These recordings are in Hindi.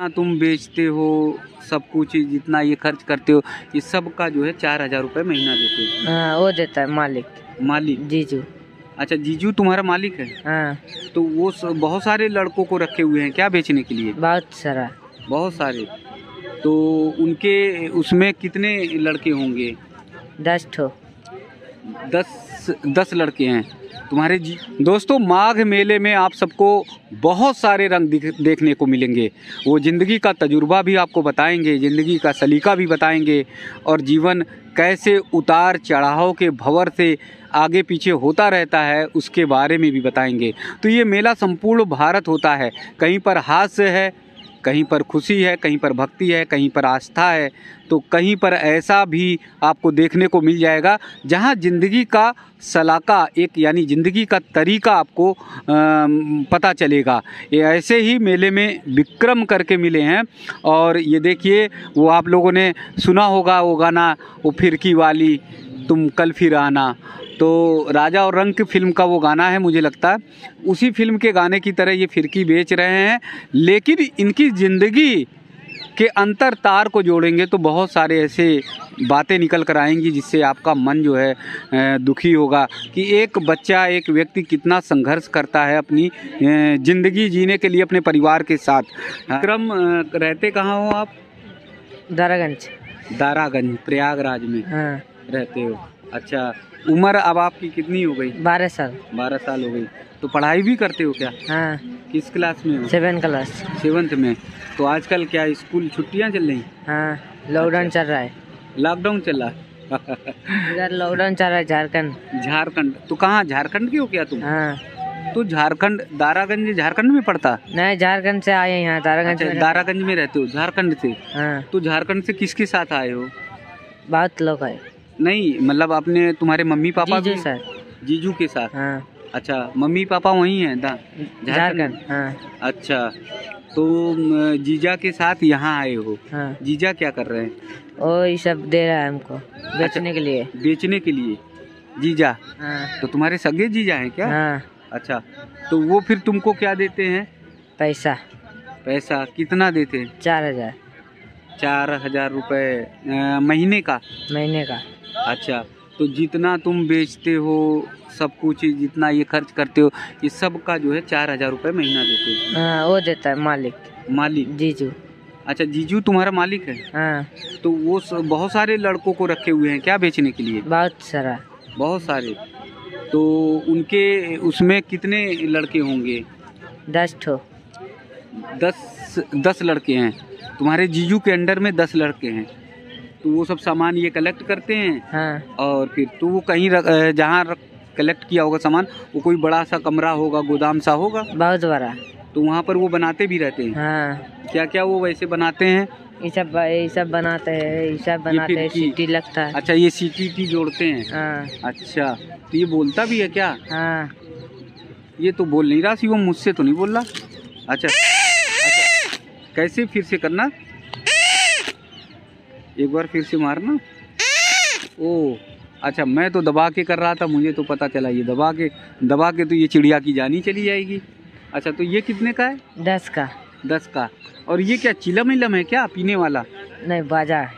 तुम बेचते हो सब कुछ, जितना ये खर्च करते हो, ये सब का जो है 4,000 रुपये महीना देते हो? हाँ, वो देता है मालिक। मालिक जीजू। अच्छा, जीजू तुम्हारा मालिक है? हाँ। तो वो बहुत सारे लड़कों को रखे हुए हैं क्या बेचने के लिए? बहुत सारा। बहुत सारे। तो उनके उसमें कितने लड़के होंगे? 10 ठो। 10 लड़के हैं तुम्हारे जी। दोस्तों, माघ मेले में आप सबको बहुत सारे रंग देखने को मिलेंगे। वो ज़िंदगी का तजुर्बा भी आपको बताएंगे, ज़िंदगी का सलीका भी बताएंगे, और जीवन कैसे उतार चढ़ाव के भंवर से आगे पीछे होता रहता है उसके बारे में भी बताएंगे। तो ये मेला संपूर्ण भारत होता है। कहीं पर हास्य है, कहीं पर खुशी है, कहीं पर भक्ति है, कहीं पर आस्था है, तो कहीं पर ऐसा भी आपको देखने को मिल जाएगा जहां ज़िंदगी का सलाका एक यानी ज़िंदगी का तरीका आपको पता चलेगा। ये ऐसे ही मेले में विक्रम करके मिले हैं। और ये देखिए, वो आप लोगों ने सुना होगा वो गाना, वो फिरकी वाली तुम कल फिर आना। तो राजा और रंक फिल्म का वो गाना है, मुझे लगता है उसी फिल्म के गाने की तरह ये फिरकी बेच रहे हैं। लेकिन इनकी ज़िंदगी के अंतर तार को जोड़ेंगे तो बहुत सारे ऐसे बातें निकल कर आएंगी जिससे आपका मन जो है दुखी होगा कि एक बच्चा, एक व्यक्ति कितना संघर्ष करता है अपनी ज़िंदगी जीने के लिए अपने परिवार के साथ। विक्रम, रहते कहाँ हो आप? दारागंज। दारागंज, प्रयागराज में। हाँ। रहते हो? अच्छा, उम्र अब आपकी कितनी हो गई? 12 साल। 12 साल हो गई। तो पढ़ाई भी करते हो क्या? हाँ। किस क्लास में हो? 7 क्लास। 7th में। तो आजकल क्या स्कूल छुट्टियां चल रही? हाँ, लॉकडाउन चल रहा है। लॉकडाउन चला? इधर लॉकडाउन चल रहा है झारखंड। झारखंड? तो कहाँ, झारखंड के हो क्या तुम? हाँ। तो झारखंड, दारागंज झारखंड में पड़ता? नहीं, झारखंड से आए यहाँ दारागंज। अच्छा, दारागंज में रहते हो, झारखंड से? हाँ। तो झारखंड से किसके साथ आए हो? बहुत लोग आए। नहीं, मतलब अपने तुम्हारे मम्मी पापा जीजू भी? सर। जीजू के साथ? हाँ। अच्छा, मम्मी पापा वहीं हैं झारखंड? हाँ। अच्छा, तो जीजा के साथ यहाँ आए हो? हाँ। जीजा क्या कर रहे हैं? वो ये सब दे रहा है हमको बेचने के लिए। बेचने के लिए जीजा? हाँ। तो तुम्हारे सगे जीजा हैं क्या? हाँ। अच्छा, तो वो फिर तुमको क्या देते हैं? पैसा। पैसा कितना देते हैं? 4,000। 4,000 रुपये महीने का? महीने का। अच्छा, तो जितना तुम बेचते हो सब कुछ, जितना ये खर्च करते हो, ये सब का जो है 4,000 रुपये महीना देते हो? हाँ, वो देता है मालिक। मालिक? जीजू। अच्छा, जीजू तुम्हारा मालिक है? हाँ। तो वो बहुत सारे लड़कों को रखे हुए हैं क्या बेचने के लिए? बहुत सारा। बहुत सारे। तो उनके उसमें कितने लड़के होंगे? 10 ठो। 10 लड़के हैं तुम्हारे जीजू के अंडर में? 10 लड़के हैं। तो वो सब सामान ये कलेक्ट करते हैं? हाँ। और फिर तो वो कहीं जहाँ कलेक्ट किया होगा सामान, वो कोई बड़ा सा कमरा होगा, गोदाम सा होगा? बहुत बड़ा। तो वहाँ पर वो बनाते भी रहते हैं? हाँ। क्या क्या वो वैसे बनाते हैं? ये सब बनाते हैं, ये सब बनाते हैं, सीटी लगता है। अच्छा, ये सीटी जोड़ते हैं? हाँ। अच्छा, तो ये बोलता भी है क्या? हाँ। ये तो बोल नहीं रहा शिवम, मुझसे तो नहीं बोल रहा। अच्छा, कैसे फिर से करना, एक बार फिर से मारना। ओ अच्छा, मैं तो दबा के कर रहा था, मुझे तो पता चला ये दबा के तो ये चिड़िया की जानी चली जाएगी। अच्छा, तो ये कितने का है? 10 का। 10 का। और ये क्या चिलम इलम है क्या पीने वाला? नहीं, बाजा है।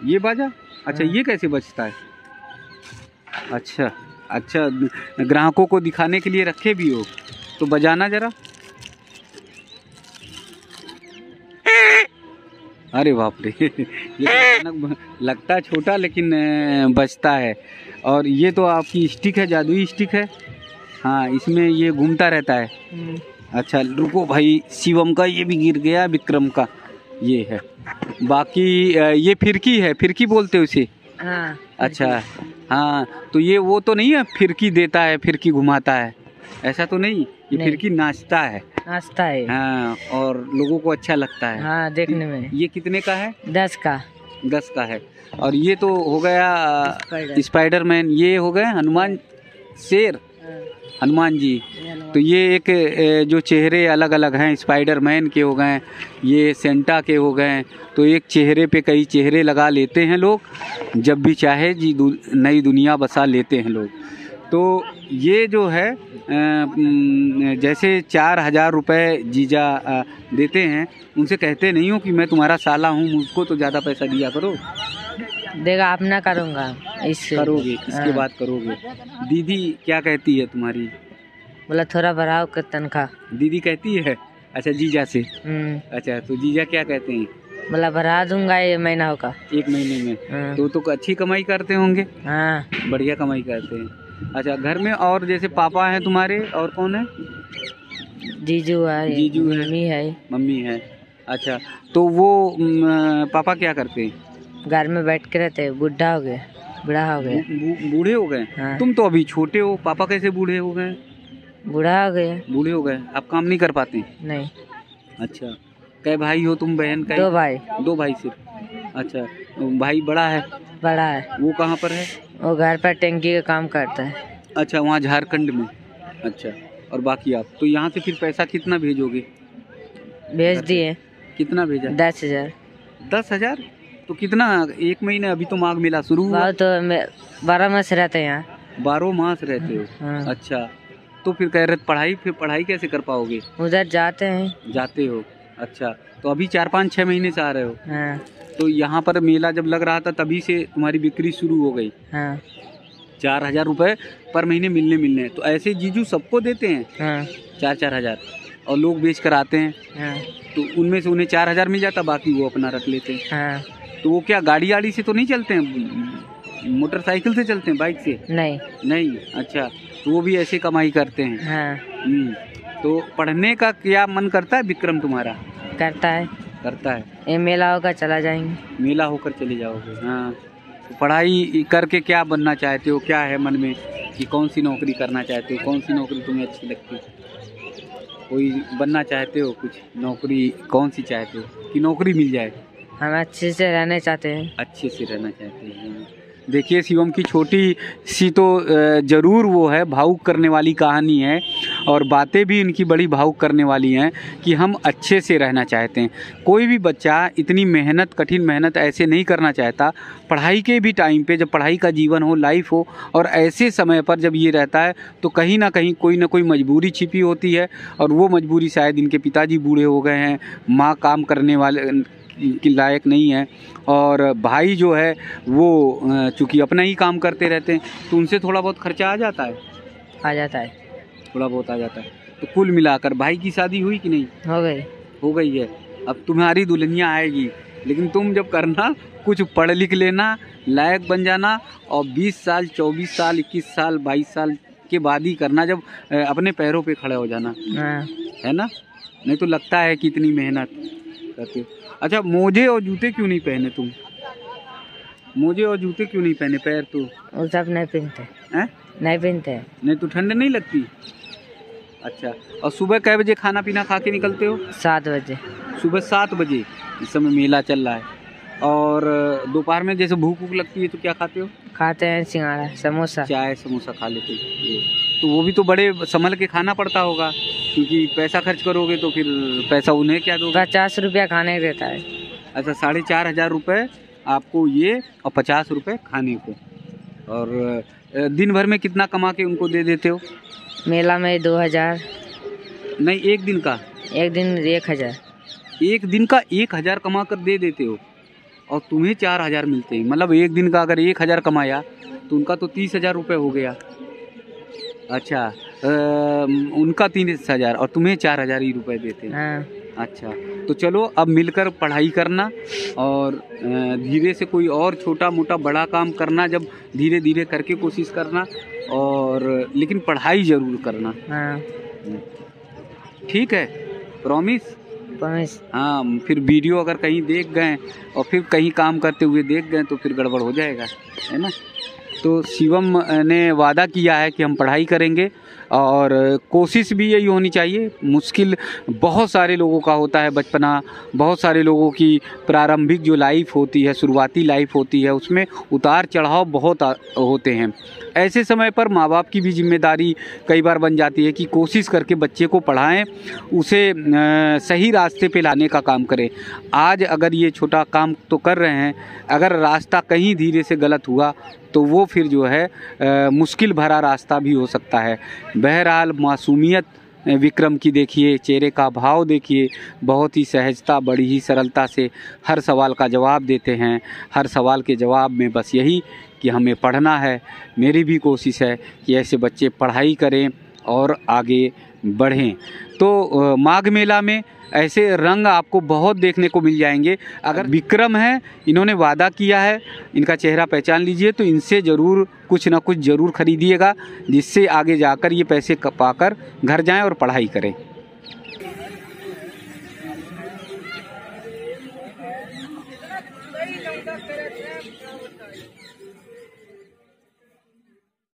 ये बाजा? अच्छा, ये कैसे बजता है? अच्छा अच्छा, ग्राहकों को दिखाने के लिए रखे भी हो, तो बजाना जरा। अरे बाप रे, ये तो लगता है छोटा लेकिन बजता है। और ये तो आपकी स्टिक है, जादुई स्टिक है? हाँ, इसमें ये घूमता रहता है। अच्छा, रुको भाई, शिवम का ये भी गिर गया, विक्रम का ये है। बाकी ये फिरकी है, फिरकी बोलते हो इसे? हाँ। अच्छा, हाँ, तो ये वो तो नहीं है फिरकी देता है, फिरकी घुमाता है, ऐसा तो नहीं? ये नहीं। फिरकी नाचता है। नाचता है। हाँ, और लोगों को अच्छा लगता है। हाँ, देखने में। ये कितने का है? 10 का। 10 का है। और ये तो हो गया स्पाइडरमैन, ये हो गए हनुमान, शेर, हनुमान जी। तो ये एक जो चेहरे अलग अलग हैं, स्पाइडरमैन के हो गए, ये सेंटा के हो गए। तो एक चेहरे पे कई चेहरे लगा लेते हैं लोग, जब भी चाहे जी नई दुनिया बसा लेते हैं लोग। तो ये जो है जैसे 4,000 रुपये जीजा देते हैं, उनसे कहते नहीं हो कि मैं तुम्हारा साला हूँ, मुझको तो ज़्यादा पैसा दिया करो? देगा आप ना करूँगा इससे। करोगे, इसके बाद करोगे। दीदी क्या कहती है तुम्हारी? बोला थोड़ा बढ़ाओ कर तनख्वाह। दीदी कहती है? अच्छा, जीजा से। अच्छा, तो जीजा क्या कहते हैं? बोला बढ़ा दूंगा ये महीना होगा, 1 महीने में। तो अच्छी कमाई करते होंगे? हाँ, बढ़िया कमाई करते हैं। अच्छा, घर में और जैसे पापा हैं तुम्हारे, और कौन है? जीजू है, जीजू है, मम्मी है, मम्मी है। अच्छा, तो वो पापा क्या करते हैं? घर में बैठ के रहते, बूढ़ा हो गए, बूढ़ा हो गए। बूढ़े हो गए? हाँ। तुम तो अभी छोटे हो, पापा कैसे बूढ़े हो गए? बूढ़ा हो गए। बूढ़े हो गए, आप काम नहीं कर पाते? नहीं। अच्छा, कै भाई हो तुम? बहन कै? 2 भाई। 2 भाई सिर्फ? अच्छा, भाई बड़ा है? बड़ा है। वो कहाँ पर है? वो घर पर टंकी का काम करता है। अच्छा, वहाँ झारखंड में। अच्छा, और बाकी आप तो यहाँ से फिर पैसा कितना भेजोगे? भेज दिए। कितना भेजा? 10,000। 10,000? तो कितना, 1 महीने? अभी तो माघ मेला शुरू हुआ। तो 12 मास रहते हैं यहाँ। 12 मास रहते हो? हाँ। अच्छा, तो फिर कह रहे पढ़ाई, फिर पढ़ाई कैसे कर पाओगे? उधर जाते हैं। जाते हो? अच्छा, तो अभी 4-5-6 महीने से आ रहे हो? हाँ। तो यहाँ पर मेला जब लग रहा था तभी से तुम्हारी बिक्री शुरू हो गई? हाँ। 4,000 रुपये पर महीने मिलने तो ऐसे जीजू सबको देते हैं? हाँ। 4-4 हज़ार, और लोग बेच कर आते हैं। हाँ। तो उनमें से उन्हें 4,000 मिल जाता, बाकी वो अपना रख लेते हैं। हाँ। तो वो क्या गाड़ी आड़ी से तो नहीं चलते हैं, मोटरसाइकिल से चलते हैं, बाइक से? नहीं। नहीं? अच्छा, तो वो भी ऐसे कमाई करते हैं? हाँ। तो पढ़ने का क्या मन करता है विक्रम तुम्हारा? करता है। करता है? ये मेला होगा चला जाएंगे। मेला होकर चले जाओगे? हाँ। तो पढ़ाई करके क्या बनना चाहते हो? क्या है मन में कि कौन सी नौकरी करना चाहते हो? कौन सी नौकरी तुम्हें अच्छी लगती है? कोई बनना चाहते हो? कुछ नौकरी कौन सी चाहते हो कि नौकरी मिल जाए? हम अच्छे से रहने चाहते हैं। अच्छे से रहना चाहते हैं। देखिए, शिवम की छोटी सी तो ज़रूर वो है, भावुक करने वाली कहानी है, और बातें भी इनकी बड़ी भावुक करने वाली हैं कि हम अच्छे से रहना चाहते हैं। कोई भी बच्चा इतनी मेहनत, कठिन मेहनत ऐसे नहीं करना चाहता। पढ़ाई के भी टाइम पे, जब पढ़ाई का जीवन हो, लाइफ हो, और ऐसे समय पर जब ये रहता है तो कहीं ना कहीं कोई ना कोई मजबूरी छिपी होती है, और वो मजबूरी शायद इनके पिताजी बूढ़े हो गए हैं, माँ काम करने वाले की लायक नहीं है, और भाई जो है वो चूँकि अपना ही काम करते रहते हैं, तो उनसे थोड़ा बहुत खर्चा आ जाता है? आ जाता है, थोड़ा बहुत आ जाता है। तो कुल मिलाकर भाई की शादी हुई कि नहीं? हो गई। हो गई है। अब तुम्हारी दुल्हनिया आएगी, लेकिन तुम जब करना, कुछ पढ़ लिख लेना, लायक बन जाना, और 20 साल, 24 साल, 21 साल, 22 साल के बाद ही करना, जब अपने पैरों पे खड़े हो जाना। हाँ। है ना? नहीं तो लगता है कि इतनी मेहनत करते हो। अच्छा, मोजे और जूते क्यों नहीं पहने तुम? मोजे और जूते क्यों नहीं पहने? पैर तो वो सब नहीं पहनते हैं। नहीं पहनते हैं। नहीं तो ठंड नहीं लगती? अच्छा, और सुबह कै बजे खाना पीना खा के निकलते हो? 7 बजे। सुबह 7 बजे? इस समय मेला चल रहा है। और दोपहर में जैसे भूख भूख लगती है तो क्या खाते हो? खाते हैं सिंघाड़ा, समोसा। चाय समोसा खा लेते हो? तो वो भी तो बड़े संभल के खाना पड़ता होगा, क्योंकि पैसा खर्च करोगे तो फिर पैसा उन्हें क्या दोगे? 50 रुपया खाने को देता है। अच्छा, 4,500 रुपये आपको ये, और 50 रुपये खाने को। और दिन भर में कितना कमा के उनको दे देते हो? मेला में 2,000। नहीं, एक दिन का? एक दिन 1,000। एक दिन का 1,000 कमा कर दे देते हो, और तुम्हें 4,000 मिलते हैं। मतलब एक दिन का अगर 1,000 कमाया तो उनका तो 30,000 रुपये हो गया। अच्छा, उनका 30,000 और तुम्हें 4,000 ही रुपये देते हैं। हाँ। अच्छा, तो चलो अब मिलकर पढ़ाई करना, और धीरे से कोई और छोटा मोटा बड़ा काम करना, जब धीरे धीरे करके कोशिश करना, और लेकिन पढ़ाई ज़रूर करना। हाँ। ठीक है? प्रॉमिस? प्रॉमिस। हाँ, फिर वीडियो अगर कहीं देख गए और फिर कहीं काम करते हुए देख गए तो फिर गड़बड़ हो जाएगा, है ना? तो शिवम ने वादा किया है कि हम पढ़ाई करेंगे, और कोशिश भी यही होनी चाहिए। मुश्किल बहुत सारे लोगों का होता है बचपना, बहुत सारे लोगों की प्रारंभिक जो लाइफ होती है, शुरुआती लाइफ होती है, उसमें उतार चढ़ाव बहुत होते हैं। ऐसे समय पर माँ बाप की भी जिम्मेदारी कई बार बन जाती है कि कोशिश करके बच्चे को पढ़ाएं, उसे सही रास्ते पे लाने का काम करें। आज अगर ये छोटा काम तो कर रहे हैं, अगर रास्ता कहीं धीरे से गलत हुआ तो वो फिर जो है मुश्किल भरा रास्ता भी हो सकता है। बहरहाल मासूमियत विक्रम की देखिए, चेहरे का भाव देखिए, बहुत ही सहजता, बड़ी ही सरलता से हर सवाल का जवाब देते हैं। हर सवाल के जवाब में बस यही कि हमें पढ़ना है। मेरी भी कोशिश है कि ऐसे बच्चे पढ़ाई करें और आगे बढ़ें। तो माघ मेला में ऐसे रंग आपको बहुत देखने को मिल जाएंगे। अगर विक्रम है, इन्होंने वादा किया है, इनका चेहरा पहचान लीजिए, तो इनसे ज़रूर कुछ ना कुछ ज़रूर खरीदिएगा, जिससे आगे जाकर ये पैसे पाकर घर जाएं और पढ़ाई करें।